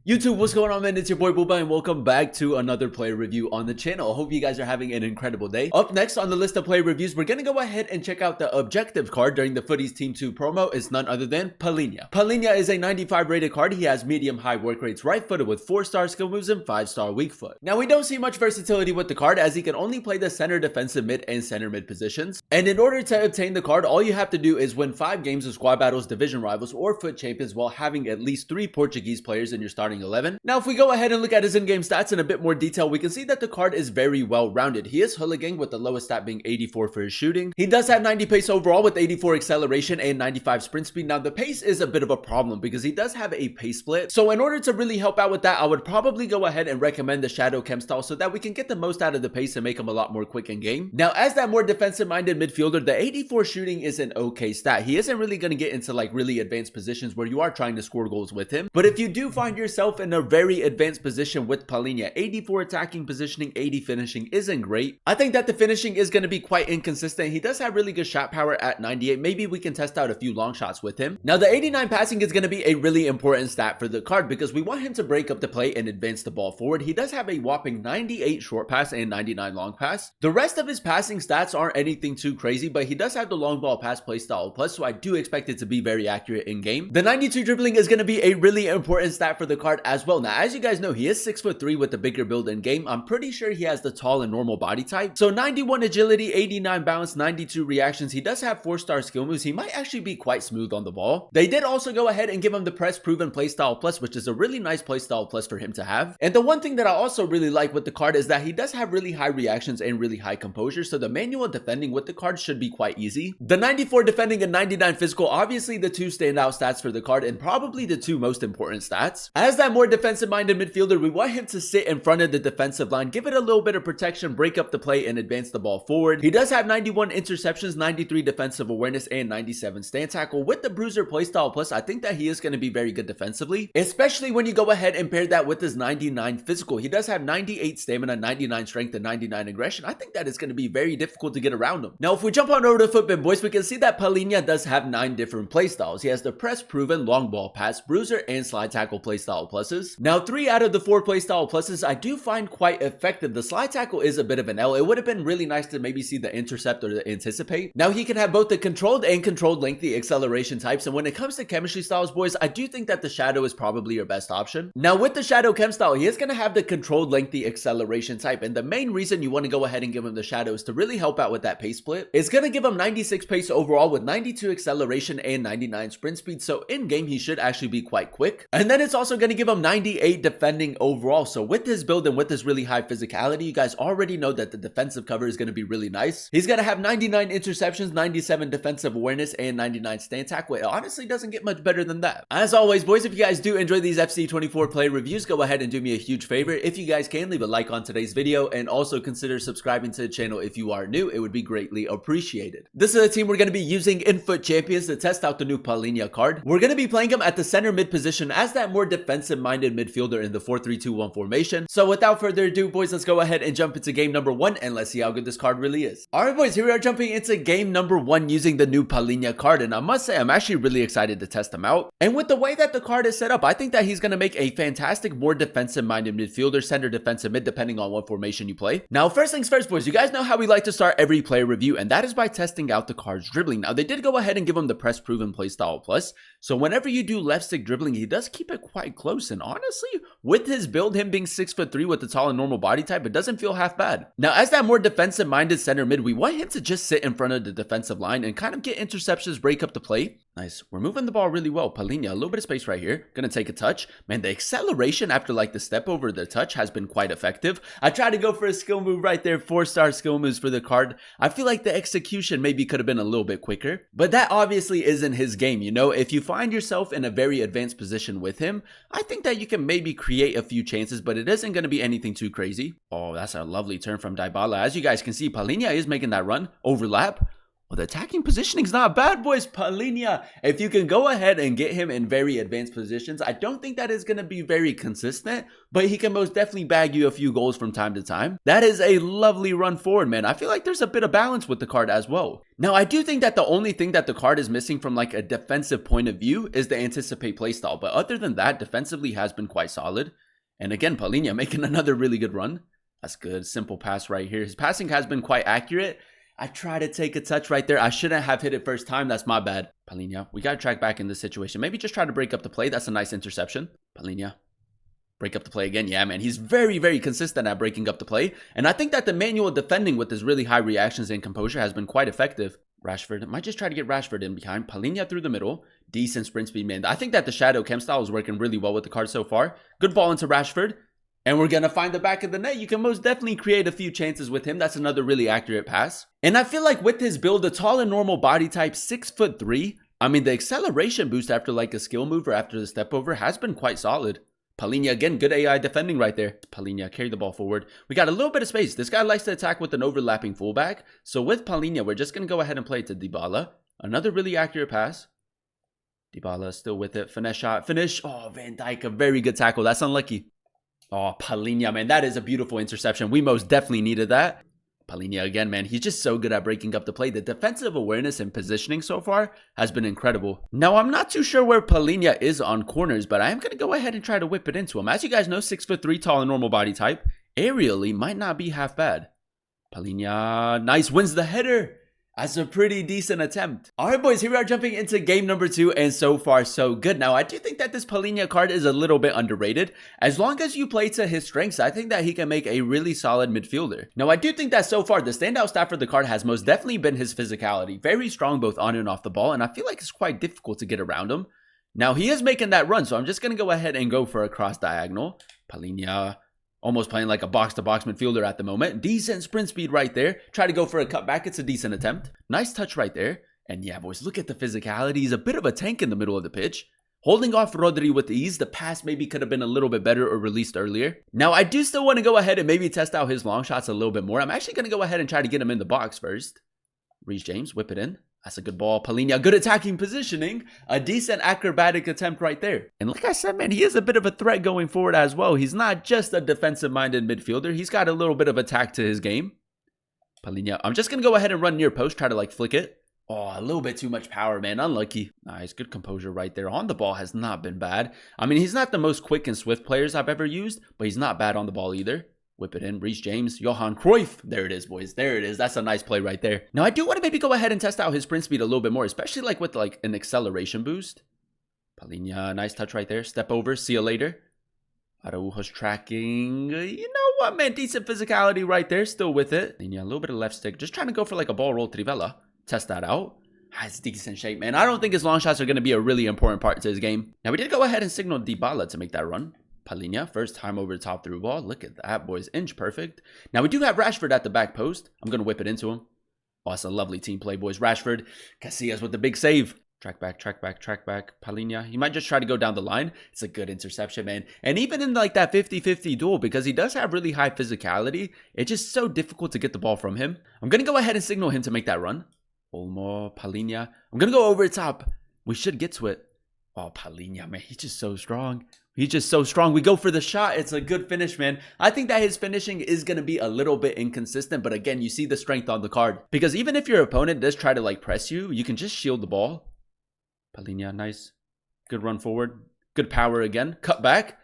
YouTube, what's going on, man? It's your boy Booba and welcome back to another player review on the channel. I hope you guys are having an incredible day. Up next on the list of player reviews, we're gonna go ahead and check out the Objective card during the Futties Team 2 promo. It's none other than Palhinha. Palhinha is a 95 rated card. He has medium-high work rates, right-footed with 4-star skill moves and 5-star weak foot. Now, we don't see much versatility with the card as he can only play the center defensive mid and center mid positions. And in order to obtain the card, all you have to do is win 5 games of squad battles, division rivals, or FUT champions while having at least 3 Portuguese players in your starting 11. Now, if we go ahead and look at his in-game stats in a bit more detail, we can see that the card is very well rounded. He is hooligan with the lowest stat being 84 for his shooting. He does have 90 pace overall with 84 acceleration and 95 sprint speed. Now, the pace is a bit of a problem because he does have a pace split. So in order to really help out with that, I would probably go ahead and recommend the Shadow Chem style so that we can get the most out of the pace and make him a lot more quick in game. Now, as that more defensive-minded midfielder, the 84 shooting is an okay stat. He isn't really going to get into like really advanced positions where you are trying to score goals with him. But if you do find yourself in a very advanced position with Palhinha, 84 attacking positioning, 80 finishing isn't great. I think that the finishing is going to be quite inconsistent. He does have really good shot power at 98. Maybe we can test out a few long shots with him. Now, the 89 passing is going to be a really important stat for the card because we want him to break up the play and advance the ball forward. He does have a whopping 98 short pass and 99 long pass. The rest of his passing stats aren't anything too crazy, but he does have the long ball pass play style plus, so I do expect it to be very accurate in game. The 92 dribbling is going to be a really important stat for the card as well. Now, as you guys know, he is 6'3" with the bigger build in game. I'm pretty sure he has the tall and normal body type. So 91 agility, 89 balance, 92 reactions. He does have 4-star skill moves. He might actually be quite smooth on the ball. They did also go ahead and give him the press proven playstyle plus, which is a really nice playstyle plus for him to have. And the one thing that I also really like with the card is that he does have really high reactions and really high composure. So the manual defending with the card should be quite easy. The 94 defending and 99 physical, obviously the two standout stats for the card and probably the two most important stats. As that more defensive minded midfielder, we want him to sit in front of the defensive line, give it a little bit of protection, break up the play, and advance the ball forward. He does have 91 interceptions, 93 defensive awareness, and 97 stand tackle. With the bruiser playstyle plus, I think that he is going to be very good defensively, especially when you go ahead and pair that with his 99 physical. He does have 98 stamina, 99 strength, and 99 aggression. I think that is going to be very difficult to get around him. Now, if we jump on over to Footbin Boys, we can see that Palhinha does have 9 different playstyles. He has the press proven, long ball pass, bruiser, and slide tackle playstyle pluses. Now, 3 out of the 4 playstyle pluses I do find quite effective. The slide tackle is a bit of an L. It would have been really nice to maybe see the intercept or the anticipate. Now, he can have both the controlled and controlled lengthy acceleration types, and when it comes to chemistry styles, boys, I do think that the Shadow is probably your best option. Now, with the Shadow Chem style, he is going to have the controlled lengthy acceleration type, and the main reason you want to go ahead and give him the Shadow is to really help out with that pace split. It's going to give him 96 pace overall with 92 acceleration and 99 sprint speed, so in game he should actually be quite quick. And then it's also going to give him 98 defending overall, so with his build and with his really high physicality, you guys already know that the defensive cover is going to be really nice. He's going to have 99 interceptions, 97 defensive awareness, and 99 stand tackle. It honestly doesn't get much better than that. As always, boys, if you guys do enjoy these FC24 play reviews, go ahead and do me a huge favor. If you guys can, leave a like on today's video and also consider subscribing to the channel if you are new. It would be greatly appreciated. This is the team we're going to be using in FUT Champions to test out the new Palhinha card. We're going to be playing him at the center mid position as that more defensive minded midfielder in the 4-3-2-1 formation. So without further ado, boys, let's go ahead and jump into game number 1 and let's see how good this card really is. Alright, boys, here we are jumping into game number 1 using the new Palhinha card, and I must say I'm actually really excited to test him out. And with the way that the card is set up, I think that he's going to make a fantastic more defensive minded midfielder, center defensive mid, depending on what formation you play. Now, first things first, boys, you guys know how we like to start every player review, and that is by testing out the card's dribbling. Now, they did go ahead and give him the press proven playstyle plus, so whenever you do left stick dribbling, he does keep it quite close, and honestly, with his build, him being 6'3" with the tall and normal body type, it doesn't feel half bad. Now, as that more defensive minded center mid, we want him to just sit in front of the defensive line and kind of get interceptions, break up the play. Nice. We're moving the ball really well. Palhinha, a little bit of space right here. Gonna take a touch. Man, the acceleration after like the step over the touch has been quite effective. I tried to go for a skill move right there. 4-star skill moves for the card. I feel like the execution maybe could have been a little bit quicker, but that obviously isn't his game. You know, if you find yourself in a very advanced position with him, I think that you can maybe create a few chances, but it isn't going to be anything too crazy. Oh, that's a lovely turn from Dybala. As you guys can see, Palhinha is making that run. Overlap. Well, the attacking positioning's not bad, boys. Palhinha, if you can go ahead and get him in very advanced positions, I don't think that is going to be very consistent, but he can most definitely bag you a few goals from time to time. That is a lovely run forward, man. I feel like there's a bit of balance with the card as well. Now, I do think that the only thing that the card is missing from like a defensive point of view is the anticipate playstyle, but other than that, defensively has been quite solid. And again, Palhinha making another really good run. That's good. Simple pass right here. His passing has been quite accurate. I try to take a touch right there. I shouldn't have hit it first time. That's my bad. Palhinha, we got to track back in this situation. Maybe just try to break up the play. That's a nice interception. Palhinha, break up the play again. Yeah, man, he's very, very consistent at breaking up the play. And I think that the manual defending with his really high reactions and composure has been quite effective. Rashford, might just try to get Rashford in behind. Palhinha through the middle. Decent sprint speed, man. I think that the shadow chem style is working really well with the card so far. Good ball into Rashford. And we're going to find the back of the net. You can most definitely create a few chances with him. That's another really accurate pass. And I feel like with his build, a tall and normal body type, 6'3", I mean, the acceleration boost after like a skill move or after the step over has been quite solid. Palhinha, again, good AI defending right there. Palhinha, carry the ball forward. We got a little bit of space. This guy likes to attack with an overlapping fullback. So with Palhinha, we're just going to go ahead and play it to Dybala. Another really accurate pass. Dybala still with it. Finesse shot. Finish. Oh, Van Dijk, a very good tackle. That's unlucky. Oh, Palhinha, man, that is a beautiful interception. We most definitely needed that. Palhinha again, man, he's just so good at breaking up the play. The defensive awareness and positioning so far has been incredible. Now, I'm not too sure where Palhinha is on corners, but I am going to go ahead and try to whip it into him. As you guys know, 6'3", tall and normal body type. Aerially, might not be half bad. Palhinha, nice, wins the header. That's a pretty decent attempt. All right, boys, here we are jumping into game number 2, and so far, so good. Now, I do think that this Palhinha card is a little bit underrated. As long as you play to his strengths, I think that he can make a really solid midfielder. Now, I do think that so far, the standout stat for the card has most definitely been his physicality. Very strong both on and off the ball, and I feel like it's quite difficult to get around him. Now, he is making that run, so I'm just going to go ahead and go for a cross diagonal. Palhinha, almost playing like a box-to-box midfielder at the moment. Decent sprint speed right there. Try to go for a cutback. It's a decent attempt. Nice touch right there. And yeah, boys, look at the physicality. He's a bit of a tank in the middle of the pitch. Holding off Rodri with ease. The pass maybe could have been a little bit better or released earlier. Now, I do still want to go ahead and maybe test out his long shots a little bit more. I'm actually going to go ahead and try to get him in the box first. Reece James, whip it in. That's a good ball. Palhinha, good attacking positioning. A decent acrobatic attempt right there. And like I said, man, he is a bit of a threat going forward as well. He's not just a defensive-minded midfielder. He's got a little bit of attack to his game. Palhinha, I'm just going to go ahead and run near post, try to like flick it. Oh, a little bit too much power, man. Unlucky. Nice, good composure right there. On the ball has not been bad. I mean, he's not the most quick and swift players I've ever used, but he's not bad on the ball either. Whip it in. Reece James. Johan Cruyff. There it is, boys. There it is. That's a nice play right there. Now, I do want to maybe go ahead and test out his sprint speed a little bit more, especially like with like an acceleration boost. Palhinha, nice touch right there. Step over. See you later. Araujo's tracking. You know what, man? Decent physicality right there. Still with it. Palhinha, a little bit of left stick. Just trying to go for like a ball roll Trivela. Test that out. It's decent shape, man. I don't think his long shots are going to be a really important part to his game. Now, we did go ahead and signal Dybala to make that run. Palhinha, first time over the top through ball. Look at that, boys. Inch perfect. Now, we do have Rashford at the back post. I'm going to whip it into him. Oh, it's a lovely team play, boys. Rashford, Casillas with the big save. Track back, track back, track back. Palhinha, he might just try to go down the line. It's a good interception, man. And even in like that 50-50 duel, because he does have really high physicality, it's just so difficult to get the ball from him. I'm going to go ahead and signal him to make that run. Olmo, Palhinha. I'm going to go over the top. We should get to it. Oh, Palhinha, man. He's just so strong. He's just so strong. We go for the shot. It's a good finish, man. I think that his finishing is going to be a little bit inconsistent. But again, you see the strength on the card. Because even if your opponent does try to like press you, you can just shield the ball. Palhinha, nice. Good run forward. Good power again. Cut back.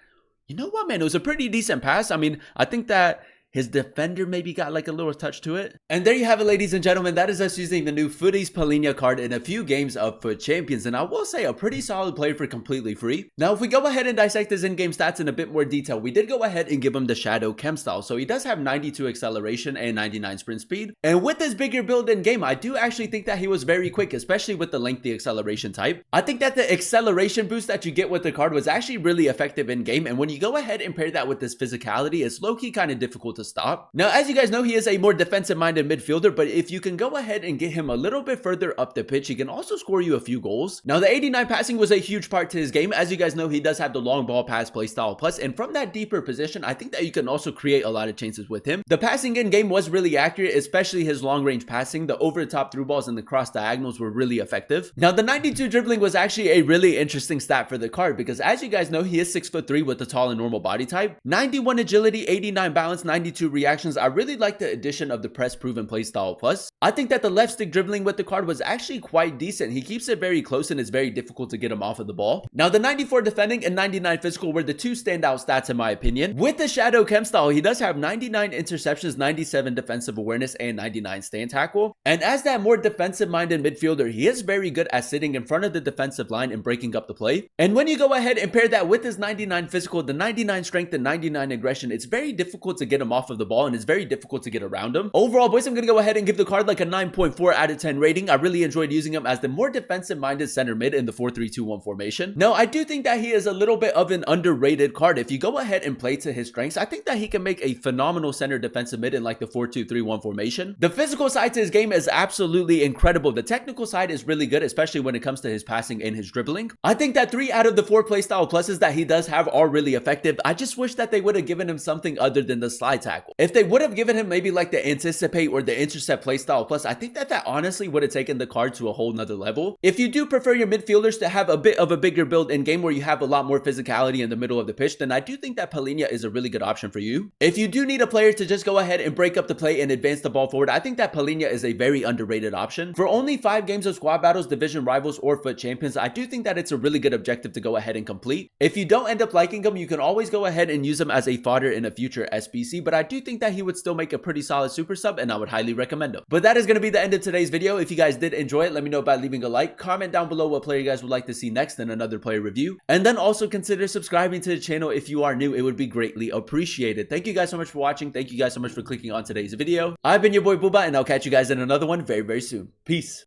You know what, man? It was a pretty decent pass. I mean, I think that his defender maybe got like a little touch to it. And there you have it, ladies and gentlemen. That is us using the new Futties Palhinha card in a few games of Foot Champions. And I will say a pretty solid play for completely free. Now, if we go ahead and dissect his in-game stats in a bit more detail, we did go ahead and give him the Shadow Chem style. So he does have 92 acceleration and 99 sprint speed. And with this bigger build in game, I do actually think that he was very quick, especially with the lengthy acceleration type. I think that the acceleration boost that you get with the card was actually really effective in game. And when you go ahead and pair that with this physicality, it's low-key kind of difficult to stop. Now, as you guys know, he is a more defensive-minded midfielder, but if you can go ahead and get him a little bit further up the pitch, he can also score you a few goals. Now, the 89 passing was a huge part to his game. As you guys know, he does have the long ball pass playstyle plus, and from that deeper position, I think that you can also create a lot of chances with him. The passing in game was really accurate, especially his long-range passing. The over-the-top through balls and the cross diagonals were really effective. Now, the 92 dribbling was actually a really interesting stat for the card because, as you guys know, he is 6'3" with a tall and normal body type. 91 agility, 89 balance, 92 reactions. I really like the addition of the press proven playstyle plus. I think that the left stick dribbling with the card was actually quite decent. He keeps it very close and it's very difficult to get him off of the ball. Now, the 94 defending and 99 physical were the two standout stats in my opinion. With the shadow chem style, he does have 99 interceptions, 97 defensive awareness, and 99 stand tackle. And as that more defensive-minded midfielder, he is very good at sitting in front of the defensive line and breaking up the play. And when you go ahead and pair that with his 99 physical, the 99 strength, and 99 aggression, it's very difficult to get him off of the ball and it's very difficult to get around him. Overall, boys, I'm going to go ahead and give the card like a 9.4 out of 10 rating. I really enjoyed using him as the more defensive-minded center mid in the 4-3-2-1 formation. Now, I do think that he is a little bit of an underrated card. If you go ahead and play to his strengths, I think that he can make a phenomenal center defensive mid in like the 4-2-3-1 formation. The physical side to his game is absolutely incredible. The technical side is really good, especially when it comes to his passing and his dribbling. I think that 3 out of the 4 playstyle pluses that he does have are really effective. I just wish that they would have given him something other than the slide tackle. If they would have given him maybe like the anticipate or the intercept playstyle plus, I think that honestly would have taken the card to a whole nother level. If you do prefer your midfielders to have a bit of a bigger build in game where you have a lot more physicality in the middle of the pitch, then I do think that Palhinha is a really good option for you. If you do need a player to just go ahead and break up the play and advance the ball forward, I think that Palhinha is a very underrated option. For only 5 games of squad battles, division rivals, or foot champions, I do think that it's a really good objective to go ahead and complete. If you don't end up liking him, you can always go ahead and use him as a fodder in a future SBC, but I do think that he would still make a pretty solid super sub and I would highly recommend him. But that is going to be the end of today's video. If you guys did enjoy it, let me know by leaving a like, comment down below what player you guys would like to see next in another player review, and then also consider subscribing to the channel if you are new. It would be greatly appreciated. Thank you guys so much for watching. Thank you guys so much for clicking on today's video. I've been your boy Booba, and I'll catch you guys in another one very, very soon. Peace.